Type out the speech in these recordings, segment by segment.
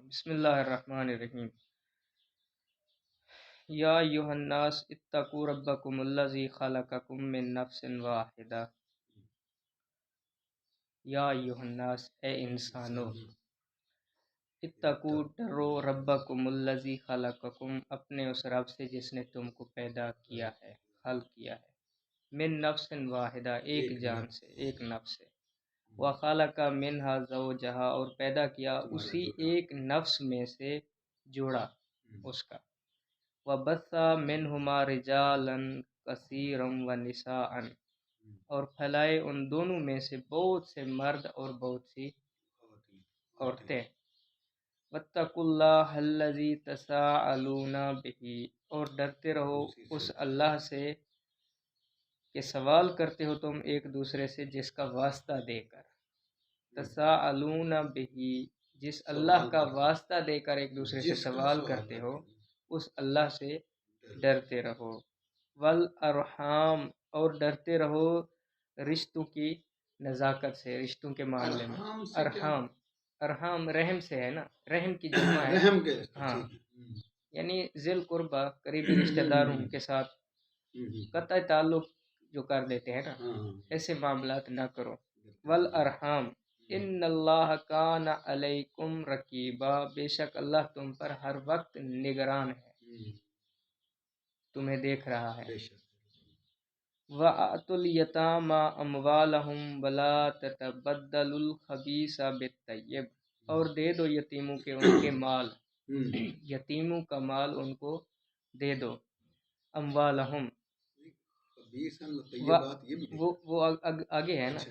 بسم اللہ الرحمن الرحیم۔ یا ایھا الناس اتقوا ربکم الذی خلقکم من نفس واحدہ۔ یا ایھا الناس، اے انسانو، اتقوا، ڈرو، ربکم الذی خلقکم، اپنے اس رب سے جس نے تم کو پیدا کیا ہے، خلق کیا ہے، من نفس واحدہ، ایک جان سے، ایک نفس سے، وخلق منہا زوجہا، اور پیدا کیا اسی ایک نفس میں سے جوڑا اس کا، وبث منہما رجالا کثیرا ونساء، اور پھیلائے ان دونوں میں سے بہت سے مرد اور بہت سی عورتیں، واتقوا اللہ الذی تساءلون بہ، اور ڈرتے رہو اس اللہ سے کہ سوال کرتے ہو تم ایک دوسرے سے جس کا واسطہ دے کر، تساءلون بہ، جس اللہ کا واسطہ دے کر ایک دوسرے سے سوال کرتے ہو اس اللہ سے ڈرتے رہو، والارحام، اور ڈرتے رہو رشتوں کی نزاکت سے، رشتوں کے معاملے میں، ارحام رحم سے ہے نا، رحم کی جمع ہے، ہاں، یعنی ذی القربہ، قریبی رشتہ داروں کے ساتھ قطع تعلق جو کر دیتے ہیں نا، ایسے معاملات نہ کرو، والارحام ان اللہ کان علیکم رقیبا، بے شک اللہ تم پر ہر وقت نگران ہے، تمہیں دیکھ رہا ہے، وَآتُوا الْيَتَامَىٰ أَمْوَالَهُمْ وَلَا تَتَبَدَّلُوا الْخَبِيثَ بِالطَّيِّبِ، اور دے دو یتیموں کے ان کے مال، یتیموں کا مال ان کو دے دو، اموالہم، وہ آگے ہے نا،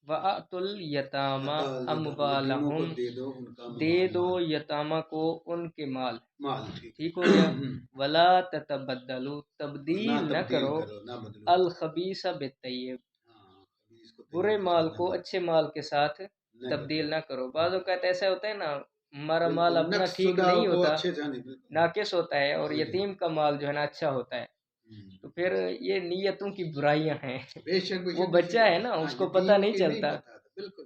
وَآتُوا الْيَتَامَىٰ أَمْوَالَهُمْ، دے دو یتامہ کو ان کے مال، ٹھیک ہو گیا، وَلَا تَتَبَدَّلُوا، تبدیل نہ کرو، الخبیث بالطیب، برے مال کو اچھے مال کے ساتھ تبدیل نہ کرو۔ بعض اوقات ایسا ہوتا ہے نا، ہمارا مال اپنا ٹھیک نہیں ہوتا، ناقص ہوتا ہے، اور یتیم کا مال جو ہے نا اچھا ہوتا ہے، تو پھر یہ نیتوں کی برائیاں ہیں، وہ بچہ ہے نا، اس کو پتہ نہیں چلتا،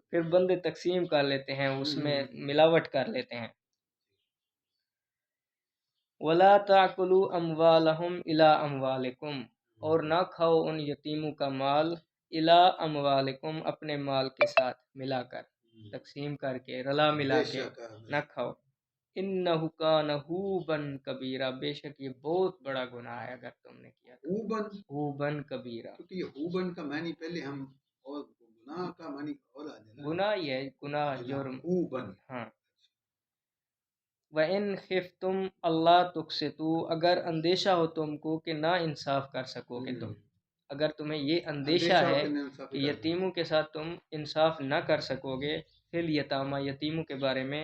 پھر بندے تقسیم کر لیتے ہیں، اس میں ملاوٹ کر لیتے ہیں۔ وَلَا تَأْكُلُوا أَمْوَالَهُمْ إِلَىٰ أَمْوَالِكُمْ، اور نہ کھاؤ ان یتیموں کا مال، إِلَىٰ أَمْوَالِكُمْ، اپنے مال کے ساتھ ملا کر، تقسیم کر کے، رلا ملا کے نہ کھاؤ، إِنَّهُ كَانَ حُوبًا كَبِيرًا، بے شک یہ بہت بڑا گناہ ہے اگر تم نے کیا تو، حُوبًا كَبِيرًا، گناہ یہ ہے، گناہ جرم، ہاں، وَإِنْ خِفْتُمْ أَلَّا تُقْسِطُوا، اگر اندیشہ ہو تم کو کہ نا انصاف کر سکو گے تم، اگر تمہیں یہ اندیشہ ہے کہ یتیموں کے ساتھ تم انصاف نہ کر سکو گے، فی الیتامہ، یتیموں کے بارے میں،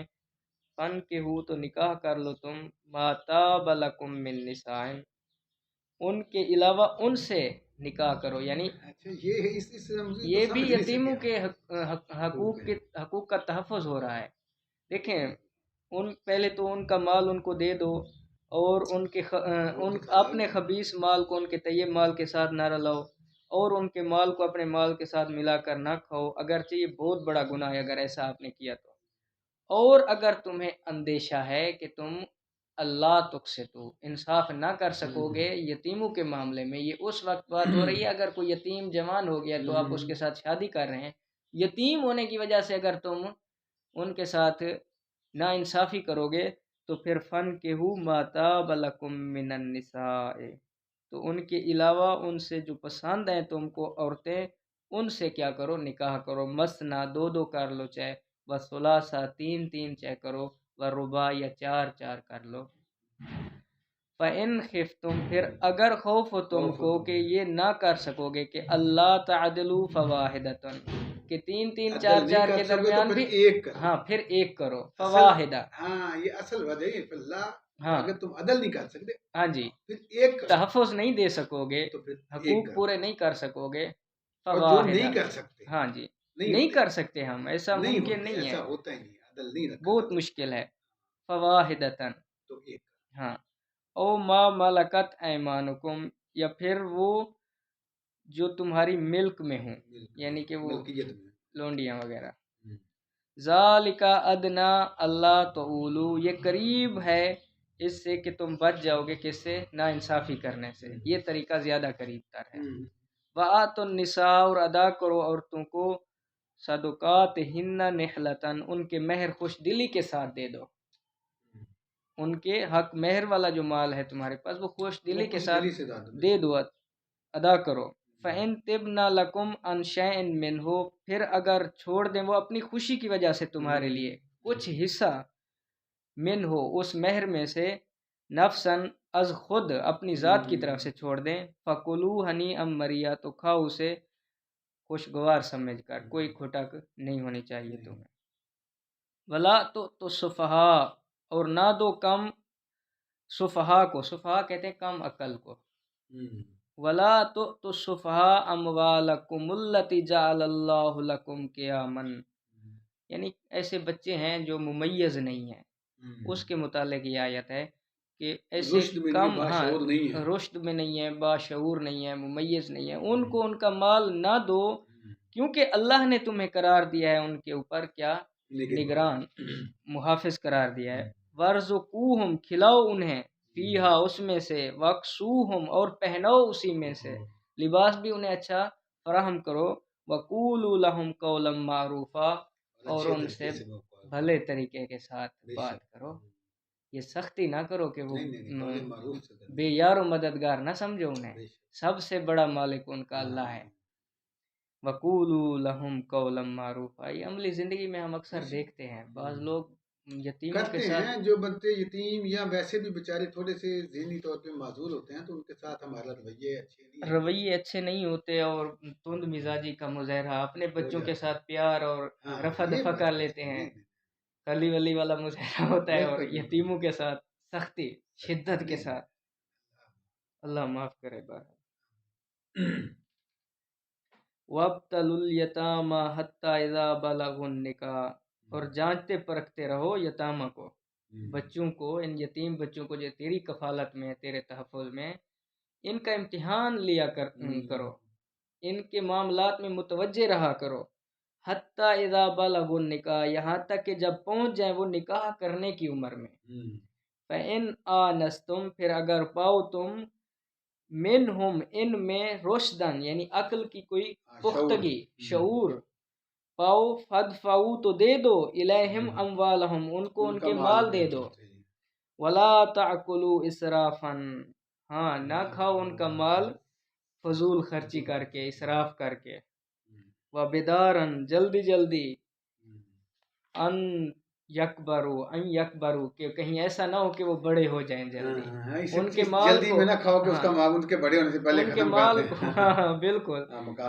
فَانْکِحُوا، تو نکاح کر لو تم، مَا طَابَ لَکُم مِّن نِّسَاءٍ، ان کے علاوہ ان سے نکاح کرو، یعنی یہ بھی یتیموں کے حقوق کا تحفظ ہو رہا ہے۔ دیکھیں، پہلے تو ان کا مال ان کو دے دو، اور اپنے خبیث مال کو ان کے طیب مال کے ساتھ نہ رلاؤ، اور ان کے مال کو اپنے مال کے ساتھ ملا کر نہ کھاؤ، اگرچہ یہ بہت بڑا گناہ ہے اگر ایسا آپ نے کیا تو، اور اگر تمہیں اندیشہ ہے کہ تم اللہ تقسطوا، انصاف نہ کر سکو گے یتیموں کے معاملے میں، یہ اس وقت بات ہو رہی ہے اگر کوئی یتیم جوان ہو گیا تو آپ اس کے ساتھ شادی کر رہے ہیں، یتیم ہونے کی وجہ سے اگر تم ان کے ساتھ نا انصافی کرو گے تو پھر فَانْکِحُوا مَا طَابَ لَکُم مِّنَ النِّسَاءِ، تو ان کے علاوہ ان سے جو پسند ہیں تم کو عورتیں، ان سے کیا کرو، نکاح کرو، مثنیٰ، دو دو کر لو چاہے، وثلاثہ، تین تین چاہے کرو، ورباع، یا چار چار کر لو، فَإِنْ خِفْتُمْ، پھر اگر خوف ہو تم کو کہ یہ نہ کر سکو گے کہ اللہ تعدلوا فواحدۃ، کہ تین تین چار چار کے درمیان بھی، ہاں پھر ایک کرو، فواحدہ، یہ اصل وجہ ہے، ہاں اگر تم عدل نہیں کر سکتے، ہاں جی، پھر ایک کرو، تحفظ نہیں دے سکو گے، تو پھر حقوق پورے نہیں کر سکو گے، اور جو فواحدہ، نہیں کر سکتے، ہاں جی، نہیں کر سکتے ہم، ایسا ممکن نہیں ہے، ایسا ہوتا ہی نہیں، عدل نہیں رکھا، بہت مشکل ہے، فواحدۃ، تو ایک، ہاں، او ما ملکت ایمانکم، یا پھر وہ جو تمہاری ملک میں ہوں، یعنی کہ وہ ملکیت میں، لونڈیاں وغیرہ، ذالکا ادنا اللہ تعولو، یہ قریب ہے اس سے کہ تم بچ جاؤ گے کس سے؟ نا انصافی کرنے سے، یہ طریقہ زیادہ قریب تر ہے۔ وَآتُوا النِّسَاءَ، اور ادا کرو عورتوں کو صدقاتہن نحلتن، ان کے مہر خوش دلی کے ساتھ دے دو، ان کے حق مہر والا جو مال ہے تمہارے پاس وہ خوش دلی کے ساتھ دے دو، ادا کرو۔ فَإِن طِبْنَ لَكُمْ عَنْ شَيْءٍ مِّنْهُ، پھر اگر چھوڑ دیں وہ اپنی خوشی کی وجہ سے تمہارے لیے کچھ حصہ، منہ اس مہر میں سے، نفسن از خود اپنی ذات کی طرف سے چھوڑ دیں، فَكُلُوا هَنِيئًا مَرِيئًا، تو کھاؤ اسے خوشگوار سمجھ کر، کوئی کھٹک نہیں ہونی چاہیے تمہیں۔ ولا تو سفہا، اور نہ دو کم سفہا کو، سفہا کہتے ہیں کم عقل کو، ولا تو سفہا اموالکم التی جعل اللہ لکم قیاما، یعنی ایسے بچے ہیں جو ممیز نہیں ہیں، اس کے متعلق یہ آیت ہے کہ ایسے کم، ہاں رشد میں نہیں ہے، باشعور نہیں ہے، ممیز نہیں ہے، ان کو ان کا مال نہ دو، کیونکہ اللہ نے تمہیں قرار دیا ہے ان کے اوپر کیا؟ نگران، محافظ قرار دیا ہے۔ وَارْزُقُوهُمْ، کھلاؤ انہیں، فیہا اس میں سے، وَاکْسُوهُمْ، اور پہناؤ اسی میں سے، لباس بھی انہیں اچھا فراہم کرو، وَقُولُوا لَهُمْ قَوْلًا مَعْرُوفًا، اور ان سے بھلے طریقے کے ساتھ بات کرو، یہ سختی نہ کرو کہ وہ بے یار و مددگار نہ سمجھو انہیں، سب سے بڑا مالک ان کا اللہ ہے۔ وَقُولُوا لَهُمْ قَوْلًا مَعْرُوفًا، یہ عملی زندگی میں ہم اکثر دیکھتے ہیں، بعض لوگ یتیموں کے کرتے ساتھ، ہیں، جو بنتے یتیم یا ویسے بھی بیچارے تھوڑے سے ذہنی طور پہ معذور ہوتے ہیں، تو ان کے ساتھ ہمارا رویے اچھے نہیں ہوتے، اور تند مزاجی کا مظاہرہ، اپنے بچوں کے ساتھ پیار اور رفع دفع کر لیتے ہیں، کلی ولی والا مظاہرہ ہوتا ہے، اور یتیموں کے ساتھ سختی شدت کے ساتھ، اللہ معاف کرے بار۔ وَابْتَلُوا الْيَتَامَى حَتَّى إِذَا بَلَغُوا النِّكَاحَ، اور جانچتے پرکھتے رہو یتامہ کو، بچوں کو، ان یتیم بچوں کو جو تیری کفالت میں، تیرے تحفظ میں، ان کا امتحان لیا کرو، ان کے معاملات میں متوجہ رہا کرو، حتیٰ اذا بلغوا النکاح، یہاں تک کہ جب پہنچ جائیں وہ نکاح کرنے کی عمر میں، فَإِنْ آنَسْتُمْ، پھر اگر پاؤ تم، منہم ان میں، رشدن یعنی عقل کی کوئی پختگی، شعور پاؤ، فدفعوا تو دے دو، الیہم اموالہم ان کو ان کے مال دے دو، ولا تأکلوا اسرافا، ہاں نہ کھاؤ ان کا مال فضول خرچی کر کے، اسراف کر کے، وبدارن جلدی جلدی، ان یکبرو کہ کہیں ایسا نہ ہو کہ وہ بڑے ہو جائیں جلدی، ان کے مال جلدی میں نہ کھاؤ کہ اس کا مال ان کے بڑے ہونے سے پہلے ان کے ختم مال کر کو، دیں۔ ہاں بالکل،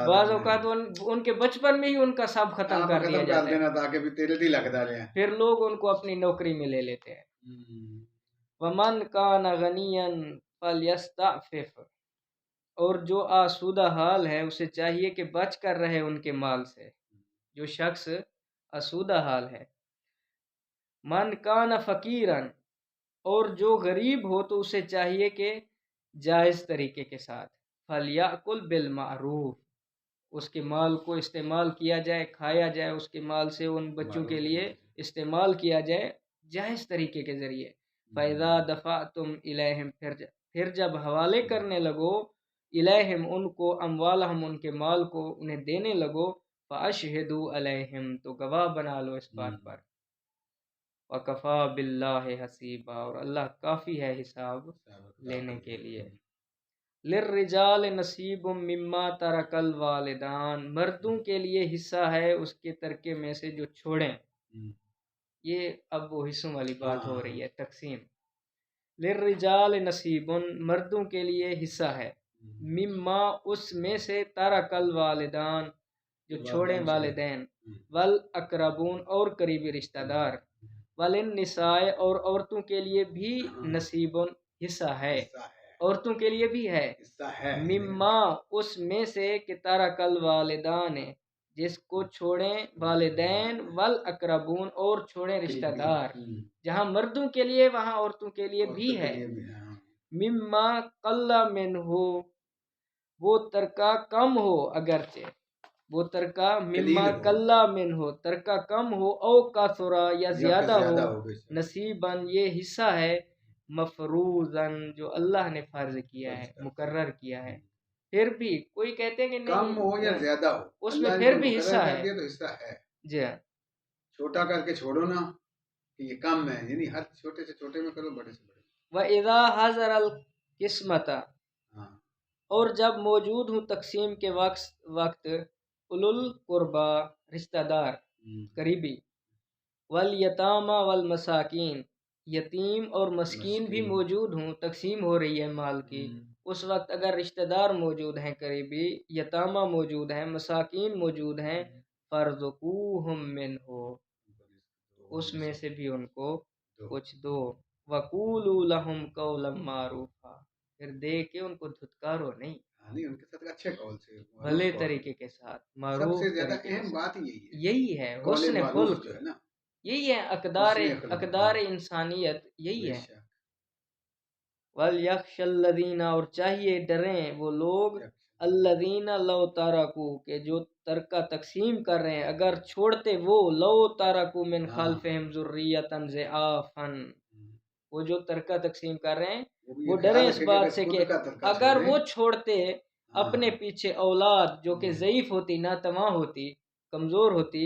بعض اوقات ان کے بچپن میں ہی ان کا سب ختم کر دیا جاتا ہے، تاکہ بھی تیرے دل لگ رہے ہیں، پھر لوگ ان کو اپنی نوکری میں لے لیتے ہیں۔ وَمَنْ كَانَ غَنِيًّا فَلْيَسْتَعْفِفْ، اور جو آسودہ حال ہے اسے چاہیے کہ بچ کر رہے ان کے مال سے، جو شخص آسودہ حال ہے۔ من کان فقیرن، اور جو غریب ہو تو اسے چاہیے کہ جائز طریقے کے ساتھ، فلیأکل بالمعروف، اس کے مال کو استعمال کیا جائے، کھایا جائے، اس کے مال سے ان بچوں کے لیے استعمال کیا جائے جائز طریقے کے ذریعے۔ فَإِذَا دَفَعْتُمْ إِلَيْهِمْ، پھر جب حوالے کرنے لگو، الیہم ان کو، اموالہم ان کے مال کو انہیں دینے لگو، فَأَشْهِدُوا عَلَيْهِمْ، تو گواہ بنا لو اس بات پر، وَكَفَى بِاللَّهِ حَسِيبًا، اور اللہ کافی ہے حساب لینے کے لیے۔ لِلرِّجَالِ نَصِيبٌ مِّمَّا تَرَكَ الْوَالِدَانِ، مردوں کے لیے حصہ ہے اس کے ترکے میں سے جو چھوڑیں، یہ اب وہ حصوں والی بات ہو رہی ہے، تقسیم۔ لِلرِّجَالِ نَصِيبٌ، مردوں کے لیے حصہ ہے، مِّمَّا اس میں سے، تَرَكَ الْوَالِدَانِ جو چھوڑیں والدین، وَالْأَقْرَبُونَ اور قریبی رشتہ دار، وَلِلنِّسَاءِ اور عورتوں کے لیے بھی، نصیبٌ حصہ ہے، عورتوں کے لیے بھی ہے، مما اس میں سے، کہ ترک الوالدان جس کو چھوڑیں والدین، والاقربون اور چھوڑیں رشتہ دار، جہاں مردوں کے لیے وہاں عورتوں کے لیے بھی ہے، مما قل منہ وہ ترکہ کم ہو اگرچہ، وہ ترکہ مما قلیل ہو کلا من ہو، ترکہ کم ہو، او کثرا یا زیادہ ہو، بے شک۔ نصیباً یہ حصہ ہے، مفروضاً جو اللہ نے فرض کیا ہے، فرض کر مقرر کیا ہے. پھر بھی کوئی کہتے ہیں کہ کم ہو یا نہیں زیادہ ہو، اس میں اللہ نے پھر جو بھی مقرر حصہ کر ہے. دیا تو حصہ ہے. جی ہاں چھوٹا کر کے چھوڑو نا کہ یہ کم ہے، یعنی ہر چھوٹے سے چھوٹے میں کرو، بڑے سے بڑے. وَإِذَا حَضَرَ الْقِسْمَةَ ہاں اور جب موجود ہوں تقسیم کے وقت اولو القربا رشتہ دار قریبی، والیتامى والمساکین یتیم اور مسکین بھی موجود ہوں، تقسیم ہو رہی ہے مال کی، اس وقت اگر رشتہ دار موجود ہیں قریبی، یتامہ موجود ہیں، مساکین موجود ہیں، فَارْزُقُوهُم مِّنْهُ اس میں سے بھی ان کو کچھ دو، وَقُولُوا لَهُمْ قَوْلًا مَّعْرُوفًا پھر دے کے ان کو دھتکارو نہیں، نہیں، ان کے ساتھ اچھے قول سے، بھلے طریقے کے ساتھ، سب معروف سے زیادہ طریقے کے اہم ساتھ. بات یہی ہے، یہی ہے قول حسن معروف خلق، جو ہے نا، یہی ہے اقدار حسن اخلاق. اقدار انسانیت یہی بے ہے. شک. وَلْيَخْشَ الَّذِينَ اور چاہیے ڈریں وہ لوگ، الَّذِينَ لَوْ تَرَكُوا کہ جو ترکہ تقسیم کر رہے ہیں اگر چھوڑتے وہ، لَوْ تَرَكُوا مِنْ خَلْفِهِمْ ذُرِّيَّةً ضِعَافًا وہ جو ترکہ تقسیم کر رہے ہیں وہ ڈریں اس بات سے کہ اگر وہ چھوڑتے اپنے پیچھے اولاد جو کہ ضعیف ہوتی، ناتواں ہوتی، کمزور ہوتی،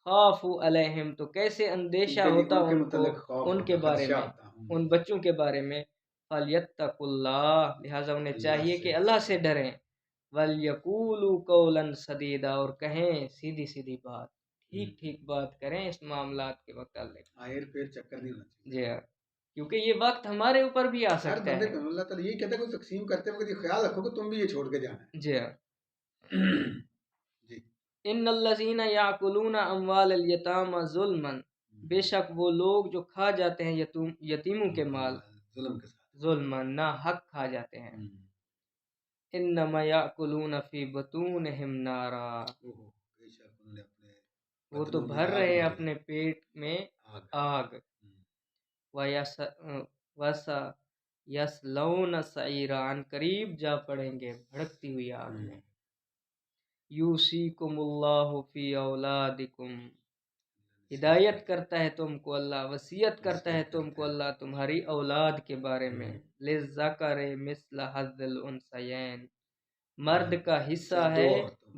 خافوا علیہم تو کیسے اندیشہ ہوتا ان کو ان کے بارے میں، ان بچوں کے بارے میں. فَلْيَتَّقُوا اللَّهَ لہٰذا انہیں چاہیے کہ اللہ سے ڈریں. وَلْيَقُولُوا قَوْلًا سَدِيدًا اور کہیں سیدھی سیدھی بات، ٹھیک ٹھیک بات کریں اس معاملات کے متعلق. آئر پھر چکر نہیں ہونا چاہیے. جی ہاں کیونکہ یہ وقت ہمارے اوپر بھی آ ہر سکتا بندے ہے. کو اللہ تعالیٰ یہ کہتا ہے کہ تقسیم کرتے وقت یہ خیال رکھو کہ تم بھی یہ چھوڑ کے جانا ہے. جی ہاں جی. ان الذین یاکلون اموال الیتامى ظلما بے شک وہ لوگ جو کھا جاتے ہیں یتیموں کے مال ظلم کے ساتھ، ظلما نا حق کھا جاتے ہیں. انما یاکلون فی بطونہم نارا بے شک انہوں نے اپنے وہ تو بدنوں میں بھر آگ رہے ہیں بھری اپنے پیٹ میں آگ. وَيَصْلَوْنَ سَعِيرًا عن قریب جا پڑیں گے بھڑکتی ہوئی آگ میں. یوصیکم اللہ فی اولادکم ہدایت کرتا ہے تم کو اللہ، وصیت کرتا ہے تم کو اللہ تمہاری اولاد کے بارے میں. للذکر مثل حظ الانثیین مرد کا حصہ ہے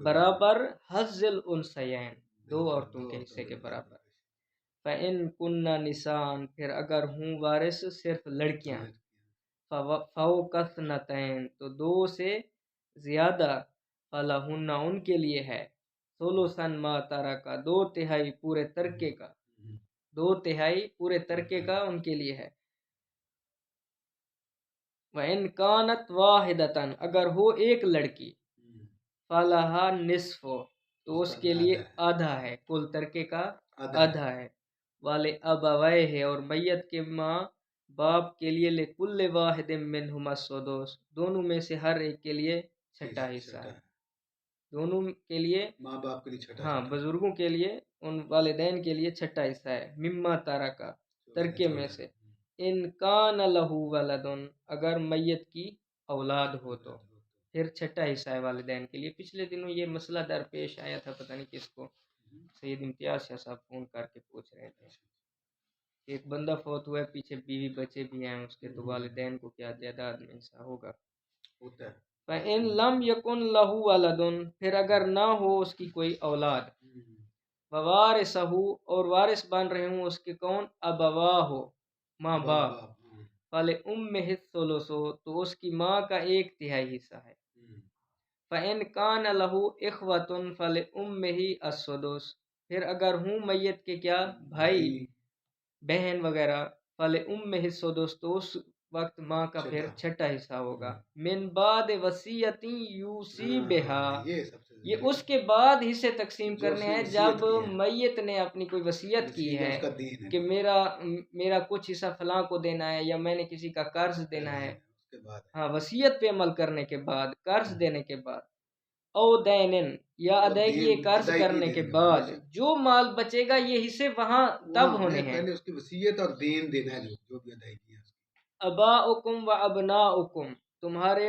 برابر حظ الانثیین دو عورتوں کے حصے کے برابر. فَإِن كُنَّ نِسَاءً پھر اگر ہوں وارث صرف لڑکیاں، فَوْقَ اثْنَتَيْنِ تو دو سے زیادہ، فَلَهُنَّ ان کے لیے ہے، ثُلُثًا مَا تَرَكَ دو تہائی پورے ترکے کا، دو تہائی پورے ترکے کا ان کے لیے ہے. وَإِن كَانَتْ وَاحِدَةً اگر ہو ایک لڑکی، فَلَهَا نِصْفُ تو اس کے لیے آدھا ہے، کل ترکے کا آدھا ہے. والے ابویہ اور میت کے ماں باپ کے لیے لکل واحد منہما السدس دونوں میں سے ہر ایک کے لیے چھٹا حصہ ہے. دونوں کے لیے ماں باپ کے لیے چھٹا، ہاں بزرگوں کے لیے ان والدین کے لیے چھٹا حصہ ہے. مما تارکا ترکے میں سے، ان کان لہ ولد اگر میت کی اولاد ہو تو پھر چھٹا حصہ ہے والدین کے لیے. پچھلے دنوں یہ مسئلہ درپیش آیا تھا، پتہ نہیں کس کو، سید امتیاز شاہ صاحب فون کر کے پوچھ رہے تھے. ایک بندہ فوت ہوا ہے، پیچھے بیوی بچے بھی ہیں اس کے، تو والدین کو کیا جائیداد میں حصہ ہوگا. فَإِن لَمْ يَكُنْ لَهُ وَلَدٌ پھر اگر نہ ہو اس کی کوئی اولاد، وَوَارِثَهُ اور وارث بن رہے ہوں اس کے کون، ابواہ ماں باپ، فَلِأُمِّهِ الثُّلُثُ تو اس کی ماں کا ایک تہائی حصہ ہے. فَإِن كَانَ لَهُ إِخْوَةٌ فَلِأُمِّهِ السُّدُسُ پھر اگر ہوں میت کے کیا بھائی بہن وغیرہ، فَلِأُمِّهِ السُّدُسُ تو اس وقت ماں کا پھر چھٹا حصہ ہوگا. من بعد وصیت یوصی بہا یہ اس کے بعد حصے تقسیم کرنے ہیں جب میت نے اپنی کوئی وصیت کی ہے کہ میرا کچھ حصہ فلاں کو دینا ہے یا میں نے کسی کا قرض دینا ہے. ہاں وصیت پہ عمل کرنے کے بعد، قرض دینے کے بعد، او دینن یا ادائیگی قرض کرنے کے بعد جو مال بچے گا یہ حصے وہاں تب ہونے ہیں. پہلے اس کی وصیت اور دین دینا ہے جو بھی ادائیگی ہے. اباؤکم و ابناؤکم تمہارے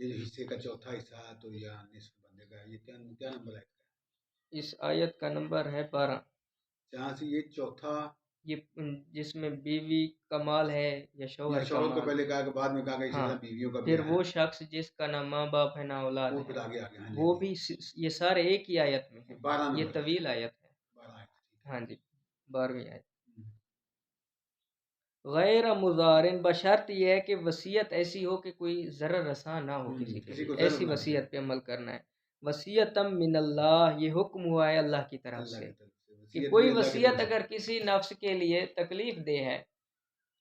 یہ جو حصے کا چوتھا حصہ تو یا نصف بندے کا، یہ کیا نمبر ہے؟ اس آیت کا نمبر ہے 12، جہاں سے یہ چوتھا، یہ جس میں بیوی کا مال ہے یا یا شوہر کا شوہر کو مال، پہلے کہا کہ بعد میں کہا کہ اسی ہاں، طرح بیویوں کا بھی پھر ہے، وہ شخص جس کا نہ ماں باپ ہے نہ اولاد وہ پھر ہے، آگے آگے، ہاں وہ جی، بھی یہ سارے ایک ہی آیت میں ہیں، 12 یہ نمبر، طویل آیت ہے، 12 ہے، ٹھیک ہے۔ ہاں جی، 12ویں آیت۔ غیر مضارن، بشرط یہ ہے کہ وصیت ایسی ہو کہ کوئی ضرر رساں نہ ہو کسی کے کسی لیے، کو ضرر ایسی نہ وصیت پہنچے۔ پہ عمل کرنا ہے۔ وصیتم من اللہ، یہ حکم ہوا ہے اللہ کی طرف اللہ سے کی طرف سے کہ وصیت کوئی بھی اللہ کی وصیت طرف سے۔ اگر کسی نفس کے لیے تکلیف دہ ہے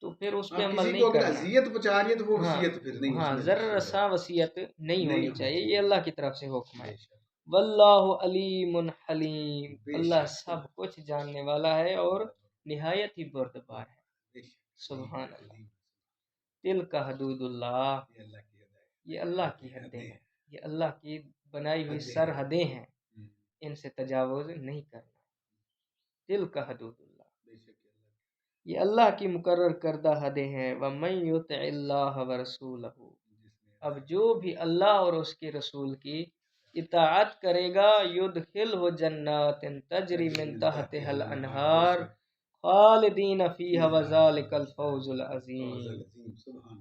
تو پھر اس پہ ہاں، عمل کسی نہیں کو اگر کرنا، اذیت پہنچا رہی ہے تو وہ ہاں وصیت پھر نہیں، اس ہاں، میں ضرر وصیت رساں وصیت نہیں ہونی چاہیے، یہ اللہ کی طرف سے حکم ہے۔ بے شک، واللہ علیم حلیم، بے اللہ شک، سب کچھ جاننے والا ہے اور نہایت ہی بردبار ہے۔ بے شک، سبحان اللہ۔ علیم، تلک حدود اللہ، یہ اللہ کی حد ہے، یہ اللہ کی حدیں ہیں، یہ اللہ کی بنائی ہوئی سرحدیں ہیں، ان سے تجاوز نہیں کرنا۔ تلک حدود اللہ، بے شک اللہ کی، یہ اللہ کی مقرر کردہ حدیں ہیں۔ وَمَن يُطِعِ اللَّهَ وَرَسُولَهُ، اب جو بھی اللہ اور اس کے رسول کی اطاعت کرے گا، يُدْخِلْهُ جَنَّاتٍ تَجْرِي مِن تَحْتِهَا الْأَنْهَارُ خالدین فیہا وذالک الفوز العظیم،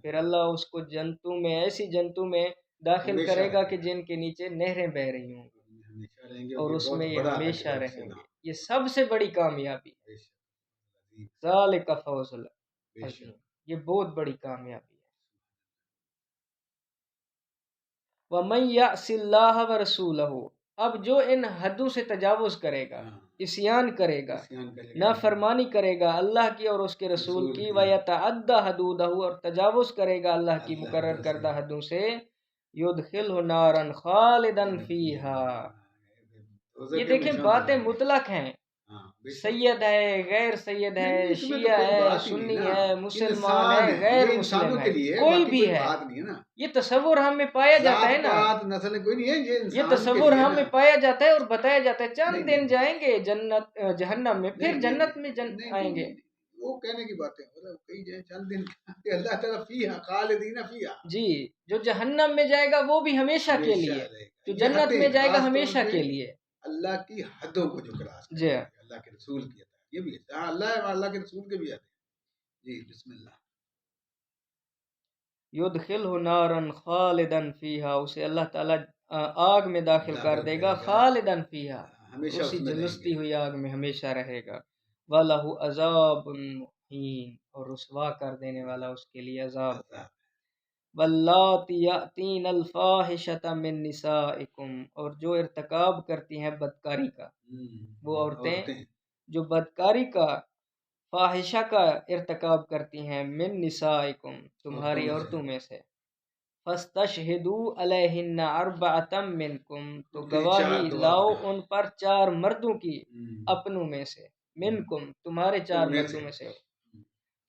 پھر اللہ اس کو جنتوں میں، ایسی جنتوں میں داخل کرے گا کہ جن کے نیچے نہریں بہ رہی ہوں گی ہمیشہ رہیں گے، اور یہ اس بہت میں یہ بڑا ہے ہمیشہ طرف سے رہیں نام، گے، یہ سب سے بڑی کامیابی ہے۔ بے شک، عظیم، ذالک فوز بے العظیم، شک، یہ بہت بڑی کامیابی ہے۔ وَمَن يَعْصِ اللَّهَ وَرَسُولَهُ، اب جو ان حدوں سے تجاوز کرے گا، ہاں، عصیان کرے گا، عصیان کرے گا، نافرمانی کرے گا اللہ کی اور اس کے رسول کی، وَيَتَعَدَّ حَدُودَهُ، اور تجاوز کرے گا اللہ کی مقرر کردہ حدوں سے، يُدْخِلْهُ نَارًا خَالِدًا فِيهَا، یہ دیکھیں باتیں مطلق ہیں، سید ہے، غیر سید ہے، نہیں، اس میں تو شیعہ کوئی ہے، بات ہی نہیں سنی نا، ہے، مسلمان انسان ہے، ہے، غیر یہ مسلم انسانوں ہے، کے لیے، کوئی باقی بھی کوئی ہے، بات نہیں ہے نا، یہ تصور ہم میں پایا جاتا ہے ذات نا، پات نسل کوئی نہیں ہے، یہ یہ انسان کے تصور لیے ہم نا، میں پایا جاتا ہے اور بتایا جاتا ہے، چند نہیں دن نہیں جائیں گے جنت جہنم میں، پھر نہیں جنت میں نہیں آئیں گے۔ وہ کہنے کی باتیں، مطلب کئی جائیں چند دن کہ اللہ تعالیٰ فیہا خالدین فیہا، جی، جو جہنم میں جائے گا وہ بھی ہمیشہ کے ہمیشہ لیے، رہے گا، جو یہ جنت حدیں میں جائے گا خاص طور ہمیشہ پہ کے لیے۔ اللہ کی حدوں کو جو کراس کرتے جی ہیں، اللہ کے رسول کی عطا ہے، یہ بھی ہے، ہاں اللہ ہے، اللہ کے رسول کے بھی آتے ہیں، جی بسم اللہ۔ یدخلہ نارا خالدا فیہا، اسے اللہ تعالیٰ آگ میں داخل کر دے گا، خالدا فیہا، ہمیشہ اسی اس میں رہیں جلستی گے، ہوئی آگ میں ہمیشہ رہے گا۔ وَلَهُ عَذَابٌ مُّهِینٌ، اور رسوا کر دینے والا اس کے لیے عذاب ہے۔ وَاللَّاتِي يَأْتِينَ الْفَاحِشَةَ مِن نِّسَائِكُمْ، اور جو ارتکاب کرتی ہیں بدکاری کا، وہ عورتیں جو بدکاری کا، فاحشہ کا ارتکاب کرتی ہیں، من نسائکم، تمہاری عورتوں میں سے، فاستشہدوا علیہن اربعۃ منکم، تو گواہی لاؤ ان پر 4 مردوں کی اپنوں میں سے، منکم، تمہارے 4 مردوں میں سے،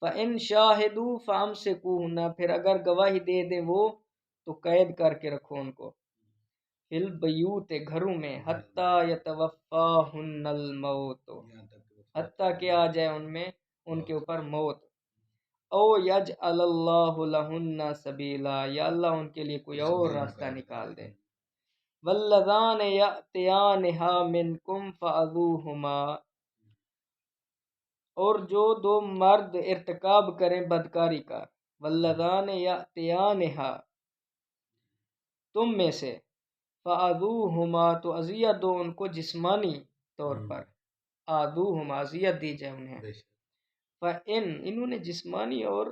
فإن شاہدوا فامسکوہن، پھر اگر گواہی دے دیں وہ تو قید کر کے رکھو ان کو، فی البیوت، گھروں میں، حتی یتوفاہن الموت، حتیٰ کہ آ جائے ان کے اوپر موت، او یجعل اللہ لہن سبیلا، یا اللہ ان کے لیے کوئی اور راستہ نکال دے۔ واللذان یأتیانہا منکم فأذوہما، اور جو 2 مرد ارتکاب کریں بدکاری کا، واللذان یأتیانہا، تم میں سے، فأذوہما، تو اذیت دو ان کو جسمانی طور پر، آذوہما، اذیت دی جائے انہیں، فَإِن، انہوں نے جسمانی اور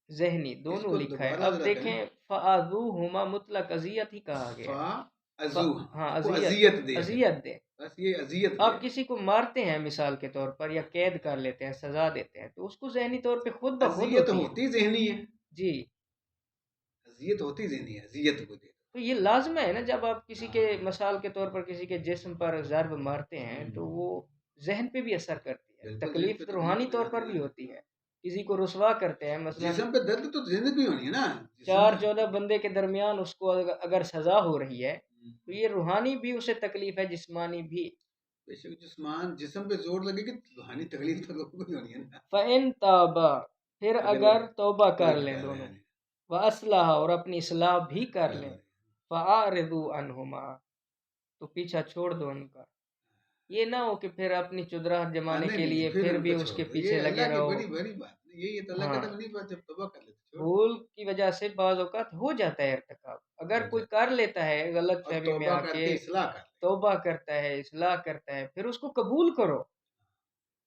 ذہنی دونوں لکھا ہے، اب دیکھیں فَآذُوهُمَا مطلق اذیت ہی کہا گیا ہے، ہاں اذیت دے، بس یہ اذیت آپ کسی کو مارتے ہیں مثال کے طور پر یا قید کر لیتے ہیں، سزا دیتے ہیں، تو اس کو ذہنی طور پہ خود بخود ہوتی ذہنی ہے، جی، اذیت ہوتی ذہنی ہے، اذیت کو دے، تو یہ لازمہ ہے نا، جب آپ کسی کے مثال کے طور پر کسی کے جسم پر ضرب مارتے ہیں تو وہ ذہن پہ بھی اثر کرتی ہے، تکلیف تو روحانی طور پر بھی ہوتی ہے، کسی کو رسوا کرتے ہیں، مثلا جسم پہ درد تو ذہن بھی ہونی ہے نا، 4-14 بندے کے درمیان اس کو اگر سزا ہو رہی ہے تو یہ روحانی بھی اسے تکلیف ہے، جسمانی بھی۔ بے شک جسم پہ زور لگے گی روحانی تکلیف تو لوگوں کو ہونی ہے نا۔ فَإِن تَابَا، پھر اگر توبہ کر لیں دونوں، وَأَصْلَحَا، اور اپنی اصلاح بھی کر لیں، فَأَعْرِضُوا عَنْهُمَا، تو پیچھا چھوڑ دو ان کا. یہ نہ ہو کہ پھر اپنی چدراہٹ جمانے کے لیے پھر بھی اس کے پیچھے لگے رہو. یہ تو اللہ کہتا نہیں، جب توبہ کر لیتے بھول کی وجہ سے بعض اوقات ہو جاتا ہے ارتکاب. اگر کوئی کر لیتا ہے غلط فہمی میں آ کے توبہ کرتا ہے، اصلاح کرتا ہے، پھر اس کو قبول کرو.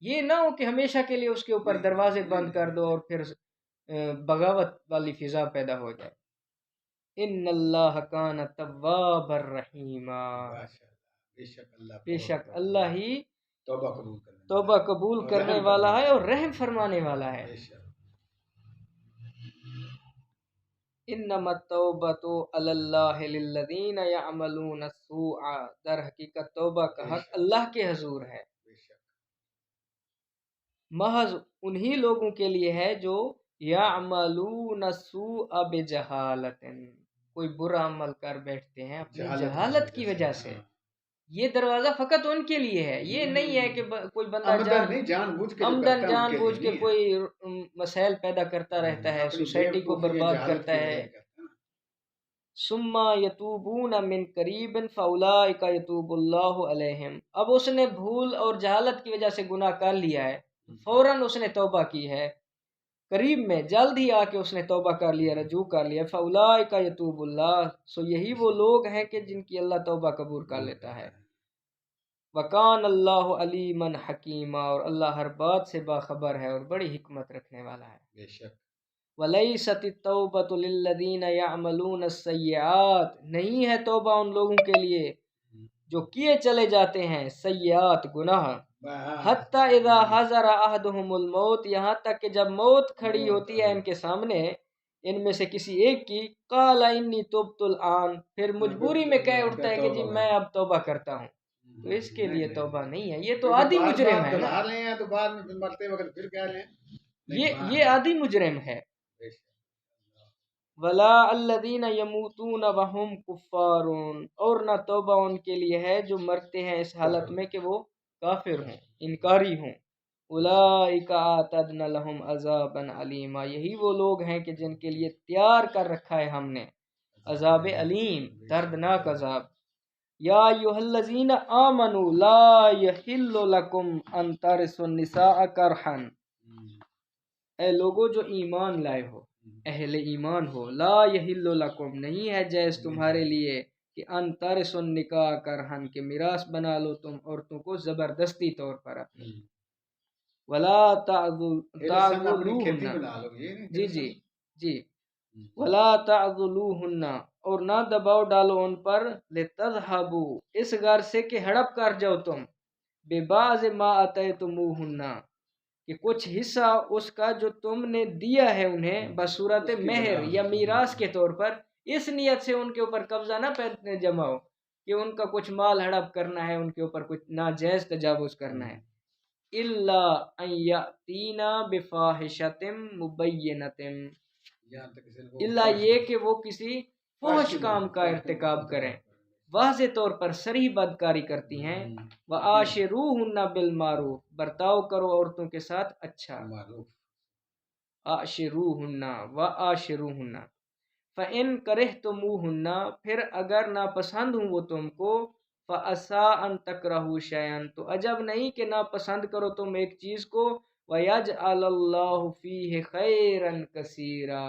یہ نہ ہو کہ ہمیشہ کے لیے اس کے اوپر دروازے بند کر دو اور پھر بغاوت والی فضا پیدا ہو جائے. ان اللہ کان توابا رحیما، بے شک اللہ ہی توبہ قبول کرنے والا ہے اور رحم فرمانے والا ہے. انما التوبۃ علی اللہ للذین یعملون السوء، در حقیقت توبہ کا حق اللہ کے حضور ہے، محض انہی لوگوں کے لیے ہے جو یعملون السوء بجہالۃ، کوئی برا عمل کر بیٹھتے ہیں اپنی جہالت کی وجہ سے. یہ دروازہ فقط ان کے لیے ہے. یہ نہیں ہے کہ کوئی بندہ عمدن جان بوجھ کے کوئی مسائل پیدا کرتا رہتا ہے، سوسائٹی کو برباد کرتا ہے. ثم یتوبون من قریب فاولئک یتوب اللہ علیہم، اب اس نے بھول اور جہالت کی وجہ سے گناہ کر لیا ہے، فوراً اس نے توبہ کی ہے، قریب میں جلد ہی آ کے اس نے توبہ کر لیا، رجوع کر لیا. فاولئک یتوب اللہ، سو یہی وہ لوگ ہیں کہ جن کی اللہ توبہ قبول کر لیتا ہے. وکان اللہ علیما حکیما، اور اللہ ہر بات سے باخبر ہے اور بڑی حکمت رکھنے والا ہے. بے شک. وَلَيْسَتِ التَّوْبَةُ لِلَّذِينَ يَعْمَلُونَ السَّيِّئَاتِ، نہیں ہے توبہ ان لوگوں کے لیے جو کیے چلے جاتے ہیں سیئات گناہ. حَتَّى إِذَا حَضَرَ أَحَدُهُمُ الْمَوْتِ، یہاں تک کہ جب موت کھڑی ہوتی ہے ان کے سامنے، ان میں سے کسی ایک کی، قَالَ إِنِّي تُبْتُ الْآنَ، پھر مجبوری میں کہہ اٹھتا ہے کہ جی میں اب توبہ کرتا ہوں. تو اس کے لیے توبہ نہیں ہے، یہ تو عادی مجرم ہے نا، یہ عادی مجرم ہے. وَلَا الَّذِينَ يَمُوتُونَ وَهُمْ كُفَّارٌ، اور نہ توبہ ان کے لیے ہے جو مرتے ہیں اس حالت میں کہ وہ کافر ہوں، انکاری ہوں. أُولَئِكَ أَعْتَدْنَا لَهُمْ عَذَابًا عَلِيمًا، یہی وہ لوگ ہیں کہ جن کے لیے تیار کر رکھا ہے ہم نے عذاب علیم، دردناک عذاب. یا ایھا الذین آمنوا لا یحل لکم ان ترثوا النساء کرہا، اے لوگو جو ایمان لائے ہو، اہل ایمان ہو، لا یحل لکم، نہیں ہے جائز تمہارے لیے کہ ان ترثوا النکاح کرہا، کہ میراث بنا لو تم عورتوں کو زبردستی طور پر اپنی. ولا تعضلوہن، جی ولا تعضلوہن، اور نہ دباؤ ڈالو ان پر، لتذہبوا، اس غرض سے کہ ہڑپ کر جاؤ تم، ببعض ما آتیتموہن، کہ کچھ حصہ اس کا جو تم نے دیا ہے انہیں بصورت مہر یا میراث کے طور پر، اس نیت سے ان کے اوپر قبضہ نہ جماؤ کہ ان کا کچھ مال ہڑپ کرنا ہے، ان کے اوپر کچھ ناجائز تجاوز کرنا ہے. الا ان یاتینا بفاحشۃ مبینۃ، الا یہ کہ وہ کسی فحش کام کا ارتکاب کریں، واضح طور پر صریح بدکاری کرتی ہیں. وعاشروہن بالمعروف، برتاؤ کرو عورتوں کے ساتھ اچھا. عاشروہن وعاشروہن. فإن کرہتموہن، پھر اگر ناپسند ہوں وہ تم کو، فعسیٰ ان تکرہوا شیئا، تو عجب نہیں کہ ناپسند کرو تم ایک چیز کو، ویجعل اللہ فیہ خیرا کثیرا،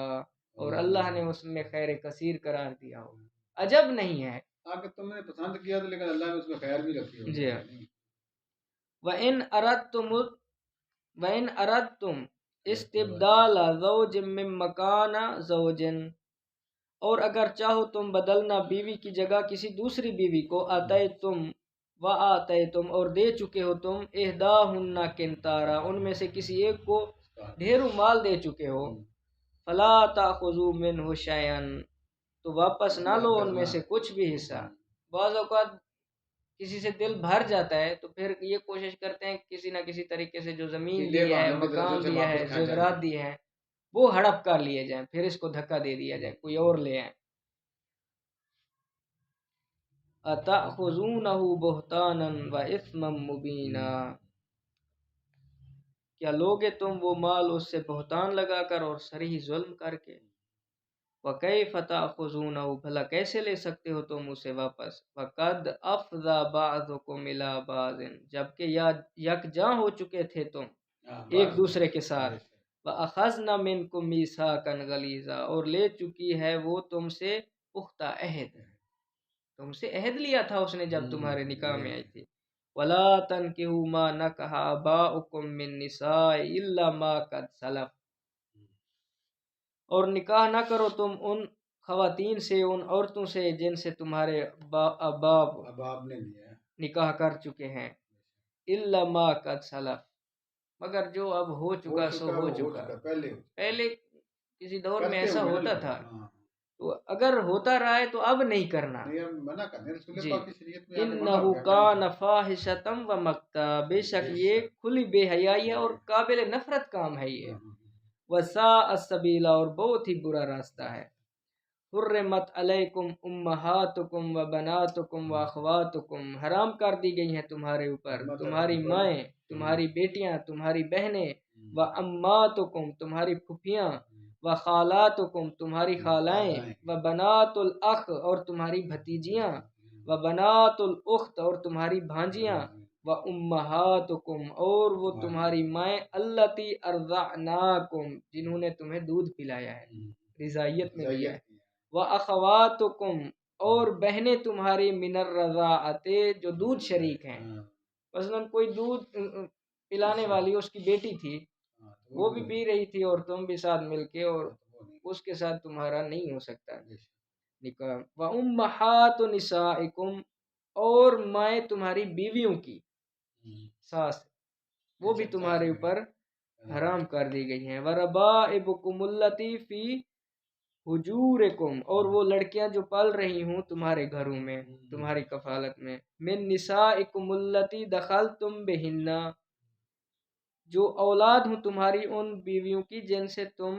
اور اللہ نے اس میں خیر کثیر قرار دیا ہو. عجب نہیں ہے اگر تم نے پسند کیا تو، لیکن اللہ نے اس میں خیر بھی رکھی ہو. جی. وَإِنْ أَرَدْتُمْ اسْتِبْدَالَ زَوْجٍ مِّن مَّكَانَ زَوْجٍ، اور اگر چاہو تم بدلنا بیوی کی جگہ کسی دوسری بیوی کو، آتیتم اور دے چکے ہو تم، احداہن قنطارا، ان میں سے کسی ایک کو ڈھیروں مال دے چکے ہو، فلا تأخذوا منہ شیئا، تو واپس نہ لو ان میں سے کچھ بھی حصہ. بعض اوقات کسی سے دل بھر جاتا ہے تو پھر یہ کوشش کرتے ہیں کسی نہ کسی طریقے سے جو زمین دی ہے، مکان دیا ہے، زیورات دی ہیں، وہ ہڑپ کر لیے جائیں، پھر اس کو دھکا دے دیا جائے، کوئی اور لے آئیں. اتأخذونہ بہتانا واثما مبینا، کیا لوگے تم وہ مال اس سے بہتان لگا کر اور صریح ظلم کر کے. وَكَيْفَ تَأْخُذُونَهُ بھلا کیسے لے سکتے ہو تم اسے واپس، وَقَدْ أَفْضَى بَعْضُكُمْ إِلَىٰ بَعْضٍ جبکہ یکجاں ہو چکے تھے تم ایک دوسرے کے ساتھ، وَأَخَذْنَا مِنْكُمْ مِيثَاقًا غَلِيظًا اور لے چکی ہے وہ تم سے پختہ عہد، تم سے عہد لیا تھا اس نے جب تمہارے نکاح میں آئی تھی۔ وَلَا تَنْكِحُوا مَا نَكَحَ آبَاؤُكُم مِّن نِّسَاءٍ إِلَّا مَا قَدْ سَلَفَ اور نکاح نہ کرو تم ان خواتین سے، ان عورتوں سے جن سے تمہارے اباب نے لیا نکاح کر چکے ہیں، إِلَّا مَا قَدْ سَلَفَ مگر جو اب ہو چکا سو ہو چکا، پہلے کسی دور میں ایسا ہوتا تھا، تو اگر ہوتا رہا ہے تو اب نہیں کرنا۔ جی انہو کان فاحشۃ ومقتا بے شک یہ کھلی بے حیائی ہے اور قابل نفرت کام ہے یہ، وساء السبیل اور بہت ہی برا راستہ ہے۔ حرمت علیکم امہاتکم وبناتکم واخواتکم حرام کر دی گئی ہیں تمہارے اوپر تمہاری مائیں، تمہاری بیٹیاں، تمہاری بہنیں، واماتکم تمہاری پھپھیاں، وخالاتکم تمہاری خالائیں، وبنات الاخ اور تمہاری بھتیجیاں، وبنات الاخت اور تمہاری بھانجیاں، وامہاتکم اور وہ تمہاری مائیں اللتی ارضعناکم جنہوں نے تمہیں دودھ پلایا ہے، رضاعیت میں دیا ہے، وَأَخَوَاتُكُمْ اور بہنیں تمہاری من الرضاعت جو دودھ شریک ہیں، مثلا کوئی دودھ پلانے والی اس کی بیٹی تھی، وہ بھی پی رہی تھی اور تم بھی ساتھ مل کے، اور اس کے ساتھ تمہارا نہیں ہو سکتا نکاح۔ وَأُمَّحَاتُ نِسَائِكُمْ اور مائیں تمہاری بیویوں کی، ساس وہ بھی تمہارے اوپر حرام کر دی گئی ہیں۔ وَرَبَائِبُكُمُ اللَّتِي فِي حجورکم اور وہ لڑکیاں جو پل رہی ہوں تمہارے گھروں میں تمہاری کفالت میں، من نسائکم اللتی دخلتم بہن جو اولاد ہوں تمہاری ان بیویوں کی جن سے تم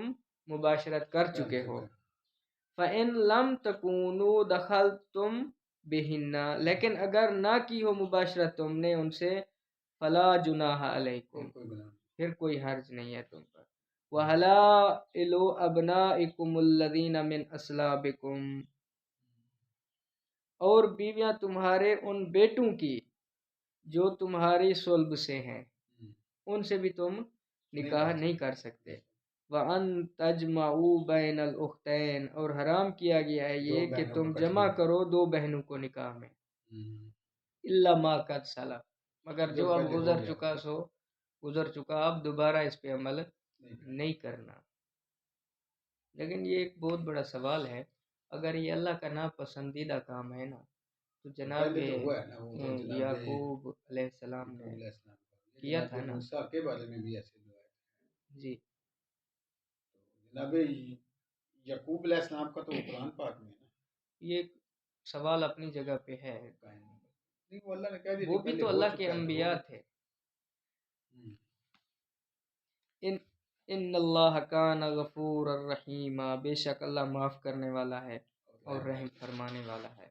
مباشرت کر چکے ہو، فَإِن لَمْ تَكُونُوا دَخَلْتُمْ بِهِنَّ لیکن اگر نہ کی ہو مباشرت تم نے ان سے، فَلَا جُنَاحَ عَلَيْكُمْ پھر کوئی حرج نہیں ہے تم پر، وَحَلَائِلُ أَبْنَائِكُمُ الَّذِينَ مِنْ أَصْلَابِكُمْ اور بیویاں تمہارے ان بیٹوں کی جو تمہاری صلب سے ہیں، ان سے بھی تم نکاح نہیں کر سکتے۔ وَأَن تَجْمَعُوا بَيْنَ الْأُخْتَيْنِ اور حرام کیا گیا ہے یہ کہ تم جمع کرو دو بہنوں کو نکاح میں، إِلَّا مَا قَدْ سَلَفَ مگر جو اب گزر چکا سو گزر چکا، اب دوبارہ اس پہ عمل نہیں کرنا۔ لیکن یہ ایک بہت بڑا سوال ہے، اگر یہ اللہ کا ناپسندیدہ کام ہے نا، تو جناب یعقوب علیہ السلام نے کیا تھا نا، کے بارے میں بھی ایسے ہوا ہے جی جناب یعقوب علیہ السلام کا تو قرآن پاک میں ہے نا، یہ سوال اپنی جگہ پہ ہے، وہ اللہ نے کہہ دیا وہ بھی تو اللہ کے انبیاء تھے۔ ان اللہ کان غفور الرحیم بے شک اللہ معاف کرنے والا ہے اور رحم فرمانے والا ہے۔